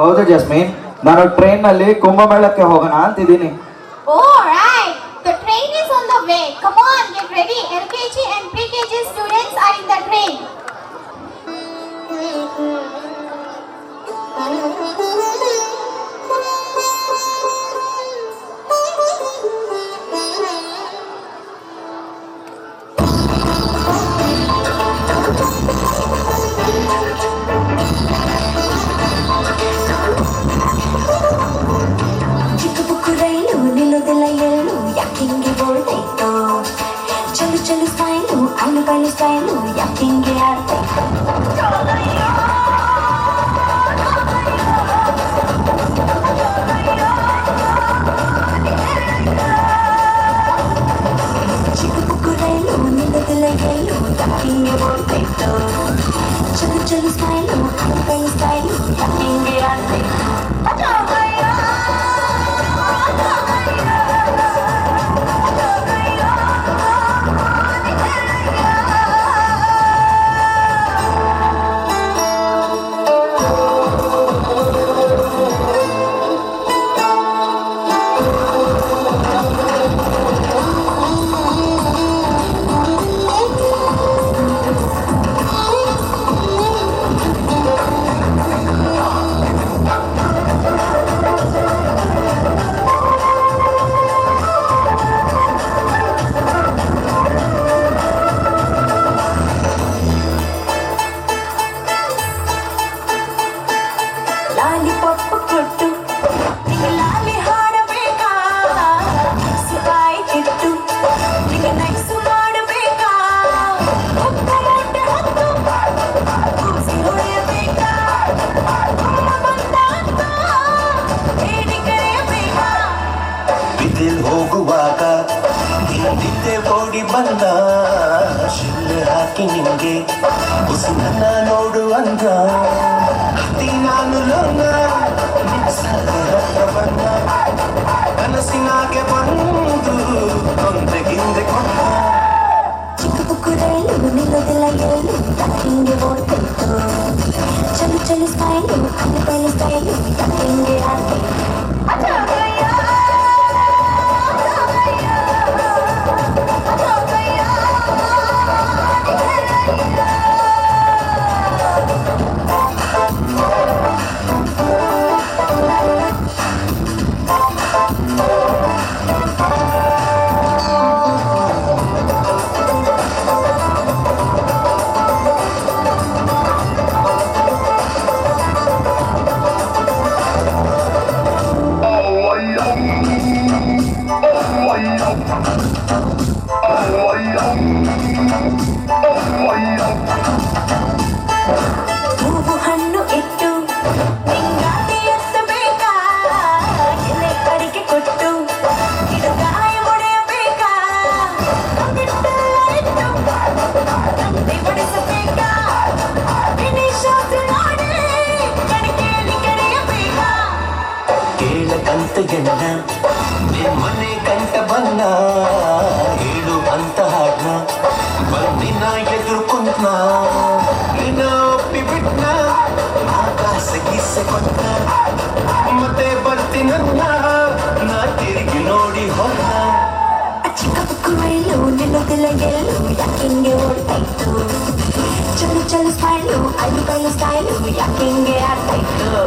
ಹೌದು ಜಸ್ಮೀನ್, ನಾನು ಟ್ರೈನ್ನಲ್ಲಿ ಕುಂಭಮೇಳಕ್ಕೆ ಹೋಗೋಣ ಅಂತಿದ್ದೀನಿ. Oh, right. The train is on the way. Come on, get ready. LKG and pre-KG students are in the train. ಚಿಕ್ಕ book ರೈಲು ನಿಲ್ಲೋದಿಲ್ಲ ಎಲ್ಲೂ ಯಾಕಿಂಗೆ ಓಡ್ತೈತೋ ಚಲು ಚಲು ಸ್ಟೈಲು ಅನ್ನು ಬಯಲು ಸ್ಟೈಲು ಯಾಕಿಂಗೆ ಆಡ್ತೈತೋ ಚಿಕ್ಕ ಬುಕ್ಕು ರೈಲು ನಿಲ್ಲೋದಿಲ್ಲ ಎಲ್ಲೂ ಯಾಕಿಂಗೆ ಓಡ್ತೈತೋ ಚಲು ಚಲು ಸ್ಟೈಲು ಅನ್ನು ಬಯಲು ಸ್ಟೈಲು ಯಾಕಿಂಗೆ ಆಡ್ತೈತೋ ಲಾಲಿಪಾಪ್ ಕೊಟ್ಟು ನಿಂಗೆ ಲಾಲಿ ಹಾಡಬೇಕಾ ಸಿಪಾಯಿ ಕಿಟ್ಟು ನಿಂಗೆ ನೈಸು ಮಾಡಬೇಕಾ ಉಪ್ಪ ಮೊಟ್ಟೆ ಹೊತ್ತು ಕೂಸಿ ಹೊಡೆಯಬೇಕಾ ಅಮ್ಮ ಬಂದ ಅಂತ ಹೇಳಿ ಕರೆಯಬೇಕಾ ಬಿದಿಲ್ ಹೋಗುವಾಗ ಹಿಂದಿದ್ದೆ ಓಡಿ ಬಂದ ಶಿಲ್ಲೆ ಹಾಕಿ ನಿಂಗೆ ಉಸಿರನ್ನ ನೋಡು ಅಂದ ಹತ್ತಿ ನಾನು ಲೋನ ಹತ್ರ ಬಂದ ಕನಸಿನಾಗೆ ಬಂದು ಕೊಂದೆಗಿಂದೆ ಕೊಂದ ಚಿಕ್ಕ ಬುಕ್ಕು ರೈಲು ನಿಲ್ಲೋದಿಲ್ಲ ಎಲ್ಲೂ ಯಾಕಿಂಗೆ ಓಡ್ತೈತೋ ಚಲು ಚಲು ಸ್ಟೈಲು ಅನ್ನು ಬಯಲು ಸ್ಟೈಲು ಯಾಕಿಂಗೆ ಆಡ್ತೈತೋ ಹೂವು ಹಣ್ಣು ಇಟ್ಟು ನಿಂಗಾಟಿ ಎತ್ತಬೇಕಾ ಎಲೆ ಕಡಿಕೆ ಕೊಟ್ಟು ಗಿಡಗಾಯ ಹೊಡೆಯಬೇಕಾ ಕಬ್ಬಿಟ್ಟೆಲ್ಲ ಇಟ್ಟು ತಂದೆ ಬಡಿಸಬೇಕಾ ಶಾಸ್ತ್ರ ಮಾಡಿ ಕಡಿಕೆಯಲ್ಲಿ ಕರೆಯಬೇಕಾ ಕೇಳಕಂತ ಗೆಣ್ಣ ಮನೆ ಕಂಟ ಬನ್ನ ಹೇಳು ಅಂತ ಹಾಡ್ನ ಬಂದಿನ ಎದುರು ಕುಂತ್ನ ನಿನ್ನ ಒಪ್ಪಿ ಬಿಟ್ನ ಆಕಾಶ ಗೀಸೆ ಕೊಟ್ಟ ಮತ್ತೆ ಬರ್ತೀನನ್ನ ನಾ ತಿರುಗಿ ನೋಡಿ ಹೊನ್ನ ಚಿಕ್ಕ ಬುಕ್ಕು ರೈಲು ನಿಲ್ಲೋದಿಲ್ಲ ಎಲ್ಲೂ ಯಾಕಿಂಗೆ ಓಡ್ತೈತೋ ಚಲು ಚಲು ಸ್ಟೈಲು ಅನ್ನು ಬಯಲು ಸ್ಟೈಲು ಯಾಕಿಂಗೆ ಆಡ್ತೈತೋ